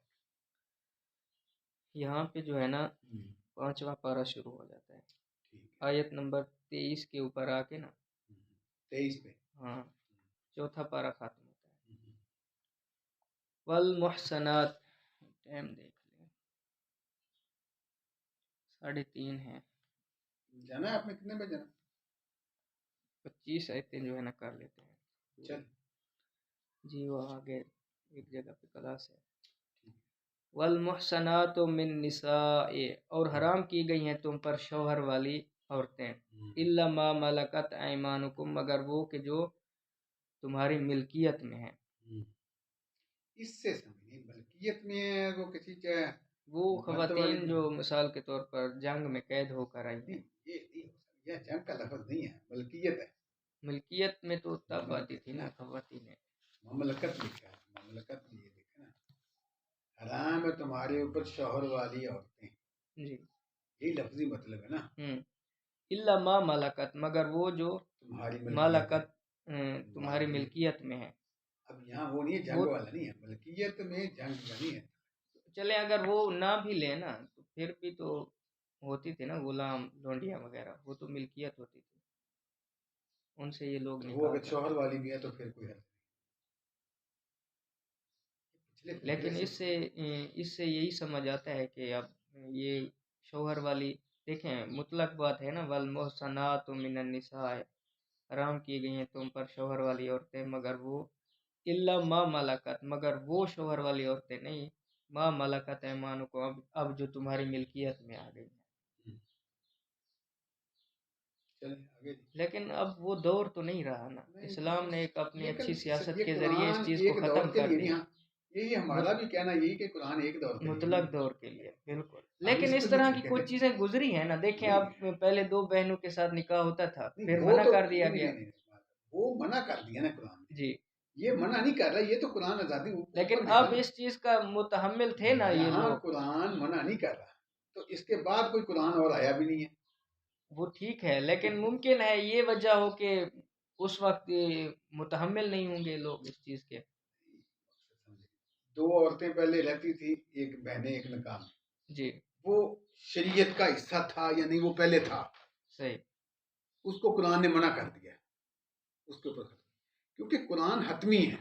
یہاں پہ جو ہے نا 5واں پارہ شروع ہو جاتا ہے، آیت نمبر 23 کے اوپر آ کے نا 23 پہ ہاں 4تھا پارہ ختم ہوتا ہے۔ والمحسنات ٹائم دیکھ لیں 3:30 ہے، جانا ہے آپ نے کتنے بجے جانا؟ 25 آیتیں جو ہے نا کر لیتے ہیں چل جی، وہ آگے ایک جگہ پہ کلاس ہے۔ والمحسنات من نساء اور حرام کی گئی ہیں تم پر شوہر والی عورتیں، الا ما ملکت ایمانکم مگر وہ کہ جو تمہاری ملکیت میں ہیں۔ اس سے سمجھیں ملکیت میں ہے وہ کسی کا وہ خواتین جو مثال کے طور پر جنگ میں قید ہو کر آئی ہیں، یہ جنگ کا لفظ نہیں ہے، ملکیت ہے۔ ملکیت میں تو تب آتی تھی نا خواتین، مملکت لکھا ہے، مملکت میں یہ لکھا نا، حرام ہے تمہارے اوپر شوہر والی عورتیں، جی یہی لفظی مطلب ہے نا، الا ما ملکت مگر وہ جو تمہاری ملکت تمہاری ملکیت میں ہے۔ اب یہاں وہ نہیں ہے، جنگ والا نہیں ہے، ملکیت میں جنگ نہیں ہے۔ چلے اگر وہ نہ بھی لے نا تو پھر بھی تو ہوتی تھی نا غلام لونڈیاں وغیرہ، وہ تو ملکیت ہوتی تھی، ان سے یہ لوگ وہ اگر شوہر والی بھی ہے تو پھر کوئی حل لیکن اس سے یہی سمجھ آتا ہے کہ اب یہ شوہر والی دیکھیں مطلق بات ہے نا، والمحصنات من النساء حرام کی گئی ہیں تم پر شوہر والی عورتیں، مگر وہ الا ما ملکت، مگر وہ شوہر والی عورتیں نہیں ما ملکت ایمانکم، اب جو تمہاری ملکیت میں آ گئی ہیں۔ لیکن اب وہ دور تو نہیں رہا نا، اسلام نے ایک اپنی اچھی سیاست کے ذریعے اس چیز کو ختم کر دیا، یہی ہمارا بھی کہنا یہی کہ قرآن ایک دور کے مطلق دور کے لیے، بالکل۔ لیکن اس طرح کی کچھ چیزیں گزری ہیں نا، دیکھیں اب پہلے 2 بہنوں کے ساتھ نکاح ہوتا تھا، پھر منع کر دیا گیا، وہ منع کر دیا نا قرآن نے، جی یہ منع نہیں کر رہا، یہ تو قرآن آزادی، لیکن اب اس چیز کا متحمل تھے نا یہ لوگ، قرآن منع نہیں کر رہا، تو اس کے بعد کوئی قرآن اور آیا بھی نہیں ہے، وہ ٹھیک ہے، لیکن ممکن ہے یہ وجہ ہو کہ اس وقت متحمل نہیں ہوں گے لوگ اس چیز کے۔ 2 عورتیں پہلے رہتی تھی، ایک بہنیں ایک نکاح میں، جی وہ شریعت کا حصہ تھا یا نہیں، وہ پہلے تھا، صحیح، اس کو قرآن نے منع کر دیا، اس کے اوپر کیونکہ قرآن حتمی ہے،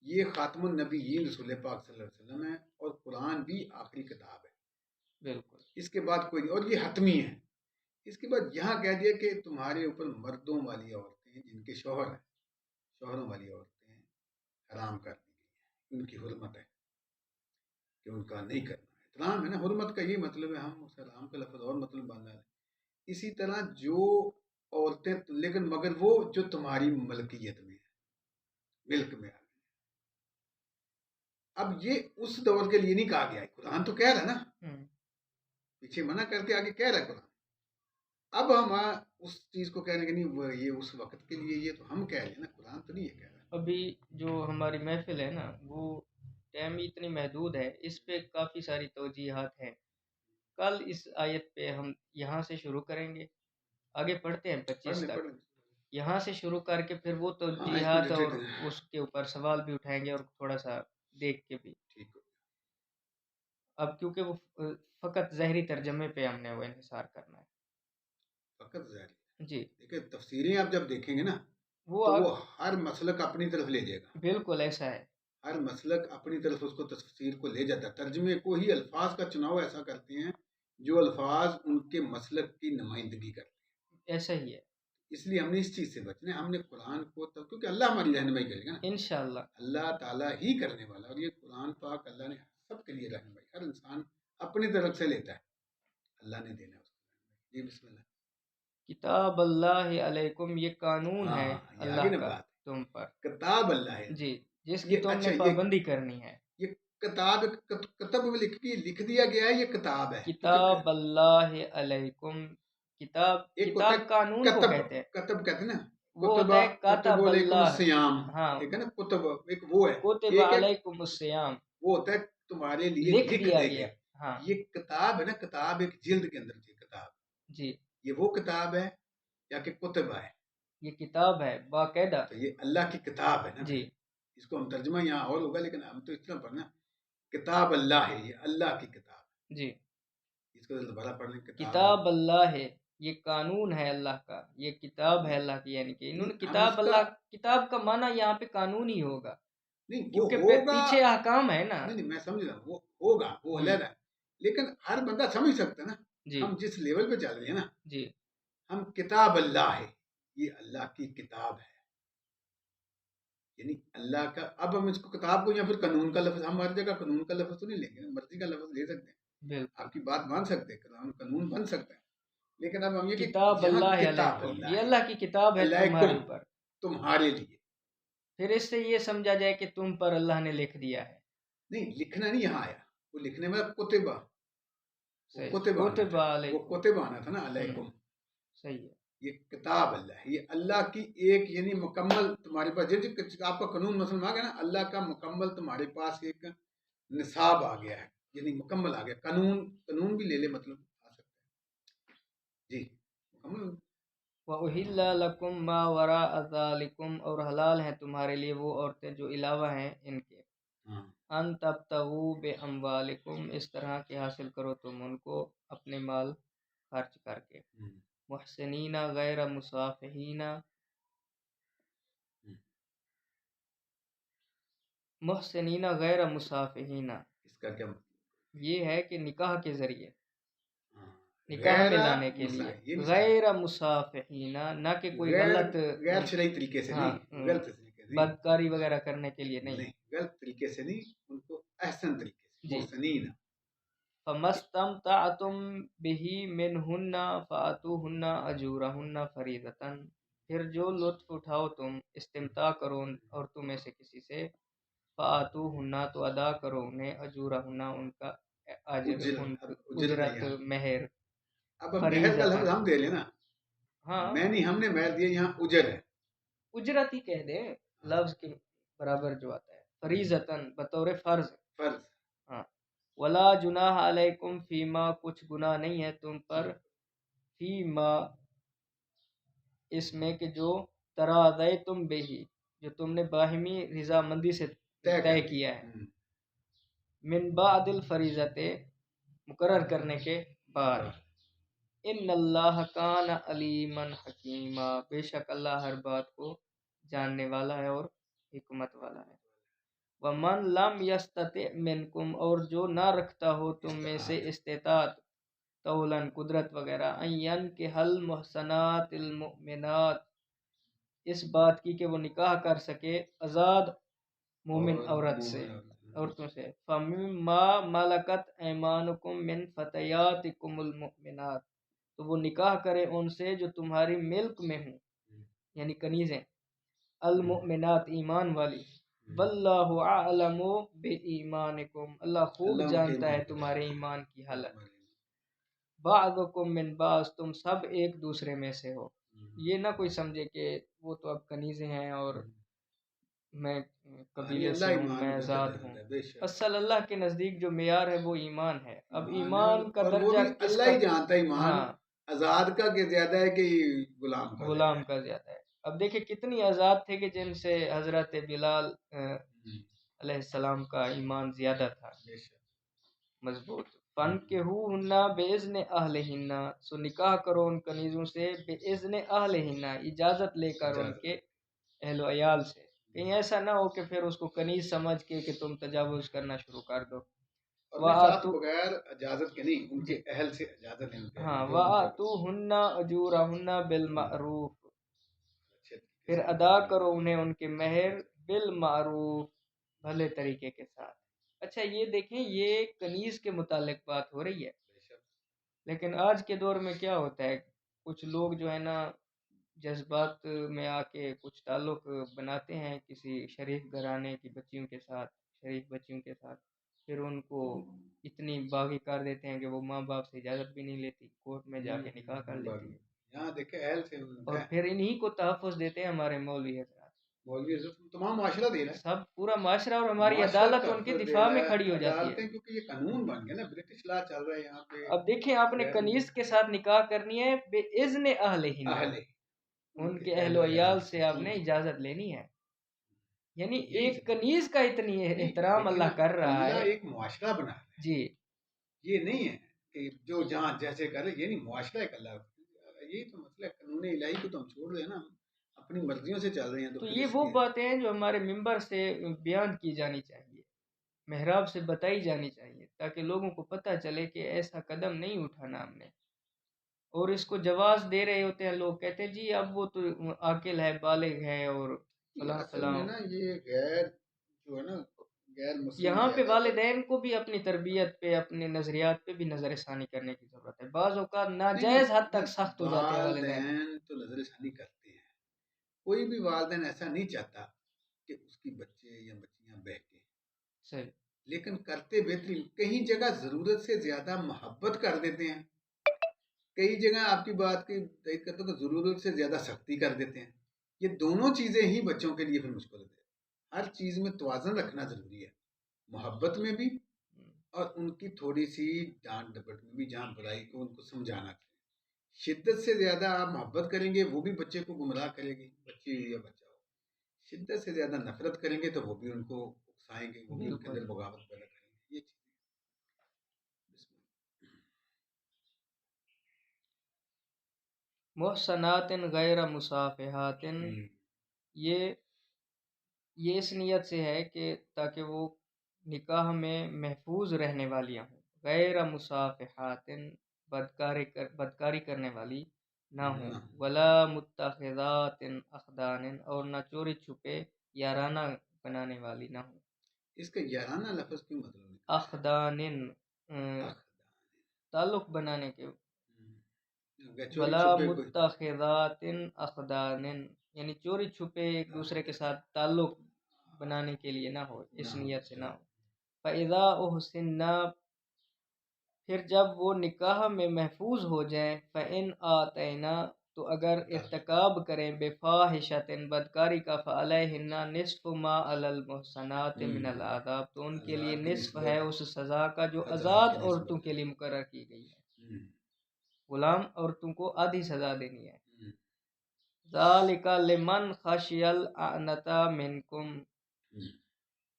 یہ خاتم النبیین رسول پاک صلی اللہ علیہ وسلم ہے، اور قرآن بھی آخری کتاب ہے، بالکل، اس کے بعد کوئی نہیں، اور یہ حتمی ہے۔ اس کے بعد یہاں کہہ دیا کہ تمہارے اوپر مردوں والی عورتیں جن کے شوہر ہیں، شوہروں والی عورتیں حرام کر دی گئی ہیں، ان کی حرمت ہے کہ ان کا نہیں کرنا ہے، احترام ہے نا، حرمت کا یہ مطلب ہے، ہم اس حرام کا لفظ اور مطلب باندھا ہے۔ اسی طرح جو عورتیں، لیکن مگر وہ جو تمہاری ملکیت میں ہے، ملک میں آ گئی، اب یہ اس دور کے لیے نہیں کہا گیا ہے، قرآن تو کہہ رہا ہے نا، پیچھے منع کر کے آگے کہہ رہا ہے قرآن، اب ہم اس چیز کو کہنے کے نہیں، وہ یہ اس وقت کے لیے، یہ تو ہم کہہ رہے ہیں نا، قرآن تو نہیں یہ کہہ رہا۔ ابھی جو ہماری محفل ہے نا، وہ ٹائم اتنی محدود ہے، اس پہ کافی ساری توجیحات ہیں، کل اس آیت پہ ہم یہاں سے شروع کریں گے، آگے پڑھتے ہیں 25 تک، یہاں سے شروع کر کے پھر وہ توجیحات اور اس کے اوپر سوال بھی اٹھائیں گے، اور تھوڑا سا دیکھ کے بھی، اب کیونکہ وہ فقط ظاہری ترجمے پہ ہم نے وہ انحصار کرنا ہے، فقط ظاہری، جی دیکھیں تفسیریں آپ جب دیکھیں گے نا، وہ تو وہ ہر مسلک اپنی طرف لے جائے گا، بالکل ایسا ہے، ہر مسلک اپنی طرف اس کو تفسیر کو لے جاتا ہے، ترجمے کو ہی الفاظ کا چناؤ ایسا کرتے ہیں جو الفاظ ان کے مسلک کی نمائندگی کرتے ہیں، ایسا ہی ہے، اس لیے ہم نے اس چیز سے بچنا ہے، ہم نے قرآن کو کیونکہ اللہ ہماری رہنمائی کرے گا نا، انشاءاللہ اللہ تعالیٰ ہی کرنے والا، اور یہ قرآن پاک اللہ نے سب کے لیے رہنمائی، ہر انسان اپنی طرف سے لیتا ہے، اللہ نے دینا ہے اس کو، جی بسم اللہ۔ کتاب اللہ علیکم، یہ قانون ہے اللہ کا بات تم پر، کتاب اللہ ہے، جی جس کی تم نے پابندی کرنی ہے، یہ کتاب کتب میں لکھ دیا گیا ہے، یہ کتاب ہے، کتاب اللہ علیکم، کتاب قانون کو کہتے ہیں، کتب کہتے ہیں نا، وہ ہوتا ہے کاتب اللہ، الصیام، ہاں ایک ہے نا کتب، ایک وہ ہے، کتب علیکم الصیام، وہ ہوتا ہے تمہارے لیے لکھ دیا گیا، ہاں یہ کتاب ہے نا، کتاب ایک جلد کے اندر کی کتاب، جی یہ وہ کتاب ہے یا کہ کتب ہے، یہ کتاب ہے باقاعدہ، تو یہ اللہ کی کتاب ہے نا، جی اس کو ہم ترجمہ یہاں اور ہوگا، لیکن ہم تو اس طرح پڑھنا، کتاب اللہ ہے، یہ اللہ کی کتاب، جی اس کو دوبارہ پڑھ لیں، کتاب اللہ ہے، یہ قانون ہے اللہ کا، یہ کتاب ہے اللہ کی، یعنی کہ انہوں نے کتاب اللہ، کتاب کا معنی یہاں پہ قانون ہی ہوگا، نہیں کیونکہ پیچھے احکام ہے نا، نہیں میں سمجھ رہا ہوں، وہ ہوگا، وہ علیحدہ ہے، لیکن ہر بندہ سمجھ سکتا ہے نا، ہم جس لیول پہ چل رہے ہیں نا، جی ہم کتاب اللہ ہے، یہ اللہ کی کتاب ہے، یعنی اللہ کا، اب ہم اس کو کتاب کو یا پھر قانون کا لفظ، ہم ہر جگہ قانون کا لفظ تو نہیں لیں گے، مرضی کا لفظ لے سکتے ہیں، آپ کی بات مان سکتے ہیں، قانون بن سکتا ہے، لیکن اب ہم یہ کتاب اللہ علیکم، یہ اللہ کی کتاب ہے تمہارے اوپر، تمہارے لیے، پھر اس سے یہ سمجھا جائے کہ تم پر اللہ نے لکھ دیا ہے، نہیں لکھنا نہیں یہاں آیا، وہ لکھنے میں کتبہ، علیکم، کتبہ آنا تھا نا، علیکم، صحیح ہے، یہ کتاب اللہ ہے، یہ اللہ کی ایک یعنی مکمل تمہارے پاس، جیسے آپ کا قانون مثلا آ گیا نا، اللہ کا مکمل تمہارے پاس ایک نصاب آ گیا ہے، یعنی مکمل آ گیا، قانون بھی لے لے مطلب آ سکتا ہے، جی مکمل۔ وَأُحِلَّ لَكُم مَّا وَرَاءَ ذَلِكُمْ، اور حلال ہیں تمہارے لیے وہ عورتیں جو علاوہ ہیں ان کے، ان تبتغوا بِأَمْوَالِكُمْ، اس طرح کہ حاصل کرو تم ان کو اپنے مال خرچ کر کے، محسنین غیر مصافحین، محسنین غیر مصافحین، اس کا کیا مطلب؟ یہ ہے کہ نکاح کے ذریعے، ہاں، نکاح میں غیر لانے کے لیے، یہ نہیں غیر مصافحین، نہ کہ کوئی غیر غلط غیر شرعی طریقے سے ہاں نہیں، غلط طریقے سے نہیں، بدکاری وغیرہ کرنے کے لیے نہیں. نہیں غلط طریقے سے نہیں، ان کو احسن طریقے سے جی. محسنین. فَمَسْتَمْتَعْتُمْ بِهِ مِنْهُنَّ فَآتُوهُنَّ أَجُورَهُنَّ فَرِيضَةً، پھر جو لطف اٹھاؤ تم استمتاع کرو عورتوں میں سے کسی سے، فَآتُوهُنَّ تو ادا کرو انہیں أَجُورَهُنَّ ان کا اجر، ان اجرت، مہر. اب مہر کا لفظ ہم دے لینا، ہاں میں نہیں، ہم نے مہر دیا، یہاں اجر ہے، اجرت ہی کہہ دیں لفظ کے برابر جو آتا ہے. فریضتاً بطور فرض. فرض. ہاں. ولا جناح علیکم فیما، کچھ گناہ نہیں ہے تم پر، فیما اس میں کہ جو تراضیتم بہی، جو تم نے باہمی رضامندی سے طے کیا ہے، من بعد الفریضت، مقرر کرنے کے بعد. ان اللہ کان علیما حکیما، بے شک اللہ ہر بات کو جاننے والا ہے اور حکمت والا ہے. ومن لم یستطع منکم، اور جو نہ رکھتا ہو تم میں سے استطاعت، طولاً قدرت وغیرہ، این کے حل محسنات المؤمنات، اس بات کی کہ وہ نکاح کر سکے آزاد مومن عورت سے، عورتوں سے، فَمِمَّا مَلَكَتْ أَيْمَانُكُمْ مِنْ فَتَيَاتِكُمُ الْمُؤْمِنَاتِ، تو وہ نکاح کرے ان سے جو تمہاری ملک میں ہوں، یعنی کنیزیں، المؤمنات ایمان والی. واللہ اعلم بایمانکم، اللہ خوب جانتا ہے تمہارے ایمان کی حالت. بعضکم من بعض، تم سب ایک دوسرے میں سے ہو. یہ نہ کوئی سمجھے کہ وہ تو اب کنیزیں ہیں اور میں قبیلے سے ہوں، میں آزاد ہوں. اصل اللہ کے نزدیک جو معیار ہے وہ ایمان ہے. اب ایمان کا درجہ کس اللہ کا؟ ہی جانتا ہے ایمان. ہاں، آزاد کا کہ زیادہ ہے کہ غلام کا زیادہ ہے. اب دیکھیں کتنی آزاد تھے کہ جن سے حضرت بلال علیہ السلام کا ایمان زیادہ تھا، مضبوط. فن کے ہننا بِإِذْنِ أَهْلِهِنَّ، سو نکاح کرو ان کنیزوں سے بِإِذْنِ أَهْلِهِنَّ، اجازت لے کر ان کے اہل و عیال سے. کہیں ایسا نہ ہو کہ پھر اس کو کنیز سمجھ کے کہ تم تجاوز کرنا شروع کر دو. بغیر اجازت کے نہیں، ان کے اہل سے اجازت ہے. ہاں. وَآتُوهُنَّ أُجُورَهُنَّ بِالْمَعْرُوفِ، پھر ادا کرو انہیں ان کے مہر بالمعروف، بھلے طریقے کے ساتھ. اچھا یہ دیکھیں، یہ کنیز کے متعلق بات ہو رہی ہے، لیکن آج کے دور میں کیا ہوتا ہے، کچھ لوگ جو ہے نا جذبات میں آ کے کچھ تعلق بناتے ہیں کسی شریف گھرانے کی بچیوں کے ساتھ، شریف بچیوں کے ساتھ، پھر ان کو اتنی باغی کر دیتے ہیں کہ وہ ماں باپ سے اجازت بھی نہیں لیتی، کورٹ میں جا کے نکاح کر لیتی ہے. اور پھر انہی کو تحفظ دیتے ہیں ہمارے مولوی حضرات. تمام معاشرہ دے رہا ہے، سب پورا معاشرہ، اور ہماری عدالت ان کے دفاع میں کھڑی ہو جاتی ہے. کیونکہ یہ قانون بن گیا نا، برٹش لا چل رہا ہے یہاں پہ. اب دیکھیں آپ نے کنیز کے ساتھ نکاح کرنی ہے بِإِذْنِ أَهْلِهِنَّ، ان کے اہل و عیال سے آپ نے اجازت لینی ہے. یعنی ایک کنیز کا اتنی احترام اللہ کر رہا ہے. ایک معاشرہ بنا رہا ہے، جی، یہ نہیں ہے کہ جو جہاں جیسے کرے، یہ نہیں، معاشرہ ایک اللہ. یہی تو مسئلہ ہے، قانون الہی کو تو ہم چھوڑ دیں نا، اپنی مرضیوں سے چل رہے ہیں. تو یہ وہ باتیں ہیں جو ہمارے ممبر سے بیان کی جانی چاہیے، محراب سے بتائی جانی چاہیے، تاکہ لوگوں کو پتہ چلے کہ ایسا قدم نہیں اٹھانا ہم نے. اور اس کو جواز دے رہے ہوتے ہیں لوگ، کہتے ہیں جی اب وہ تو عاقل ہے، بالغ ہے، اور فلاں فلاں. یہ غیر جو ہے نا، غیر مسلم یہاں پہ والدین کو بھی اپنی تربیت پہ، اپنے نظریات پہ بھی نظر ثانی کرنے کی ضرورت ہے. بعض اوقات ناجائز حد تک سخت ہو جاتے ہیں والدین. تو نظر ثانی کرتے ہیں، کوئی بھی والدین ایسا نہیں چاہتا کہ اس کی بچے یا بچیاں بہکیں. صحیح. لیکن کرتے بہترین، کہیں جگہ ضرورت سے زیادہ محبت کر دیتے ہیں، کئی جگہ آپ کی بات کی تائید کرتا ہوں کہ ضرورت سے زیادہ سختی کر دیتے ہیں. یہ دونوں چیزیں ہی بچوں کے لیے پھر مشکل ہے. ہر چیز میں توازن رکھنا ضروری ہے، محبت میں بھی اور ان کی تھوڑی سی ڈانٹ ڈپٹ میں بھی، جہاں برائی کو ان کو سمجھانا چاہیے. شدت سے زیادہ آپ محبت کریں گے وہ بھی بچے کو گمراہ کرے گی، بچی یا بچہ ہو. شدت سے زیادہ نفرت کریں گے تو وہ بھی ان کو اکسائیں گے، وہ بھی ان کے اندر بغاوت پیدا کریں گے. یہ چیز محسنات غیر مصافحات، یہ یہ اس نیت سے ہے کہ تاکہ وہ نکاح میں محفوظ رہنے والیاں ہوں، غیر مصافحات، بدکاری کرنے والی نہ ہوں، ولا متخذات اخدان، اور نہ چوری چھپے یارانہ بنانے والی نہ ہوں۔ اس کا یارانہ لفظ کیوں مطلب ہے؟ اخدان تعلق بنانے کے، ولا متخذات اخدان یعنی چوری چھپے ایک دوسرے کے ساتھ تعلق بنانے کے لیے نہ ہو، اس نیت سے نہ ہو۔ فَإِذَا أُحْسِنَّا، پھر جب وہ نکاح میں محفوظ ہو جائیں، فَإِنْ آتَيْنَا، تو اگر ارتکاب کریں، بِفَاحِشَةٍ بدکاری کا، فَعَلَيْهِنَّ نِصْفُ مَا عَلَى الْمُحْصَنَاتِ مِنَ الْعَذَابِ، تو ان کے لیے نصف ہے اس سزا کا جو آزاد عورتوں کے لیے مقرر کی گئی ہے، غلام عورتوں کو آدھی سزا دینی ہے۔ ذَلِكَ لِمَنْ خَشِيَ الْعَنَتَ مِنْكُمْ،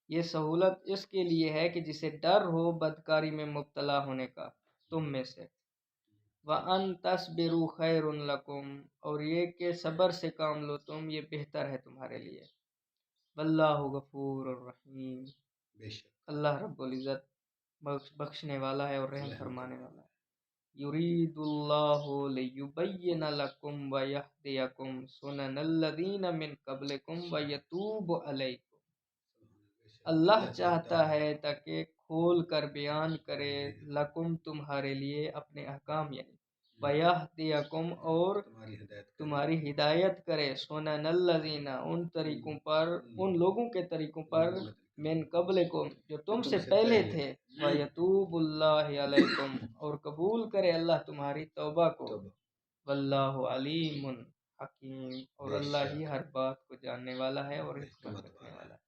یہ سہولت اس کے لیے ہے کہ جسے ڈر ہو بدکاری میں مبتلا ہونے کا تم میں سے۔ وَأَن تَصْبِرُوا خَيْرٌ لَكُمْ، اور یہ کہ صبر سے کام لو تم، یہ بہتر ہے تمہارے لیے۔ واللہ غفور الرحیم، اللہ رب العزت بخشنے والا ہے اور رحم فرمانے والا ہے۔ یرید اللہ لیبین لکم ویہدیکم سنن الذین من قبلکم ویتوب علیکم، اللہ چاہتا ہے تاکہ کھول کر بیان کرے لکم تمہارے لیے اپنے احکام، یعنی ویہدیکم اور تمہاری ہدایت کرے، سنن الذین ان طریقوں پر، ان لوگوں کے طریقوں پر، من قبلکم جو تم سے پہلے تھے، ویتوب اللہ علیکم اور قبول کرے اللہ تمہاری توبہ کو، واللہ علیم حکیم، اور اللہ ہی ہر بات کو جاننے والا ہے اور حکمت رکھنے والا ہے۔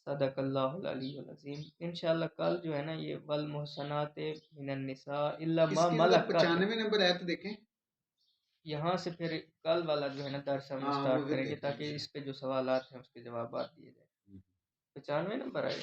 صدق اللہ العلی العظیم۔ انشاءاللہ کل جو ہے نا یہ والمحصنات من النساء الا ما ملکت، 95 نمبر آیت دیکھیں، یہاں سے پھر کل والا جو ہے نا درس ہم اسٹارٹ کریں گے تاکہ اس پہ جو سوالات ہیں اس کے جوابات دیے جائیں۔ 95 نمبر آئے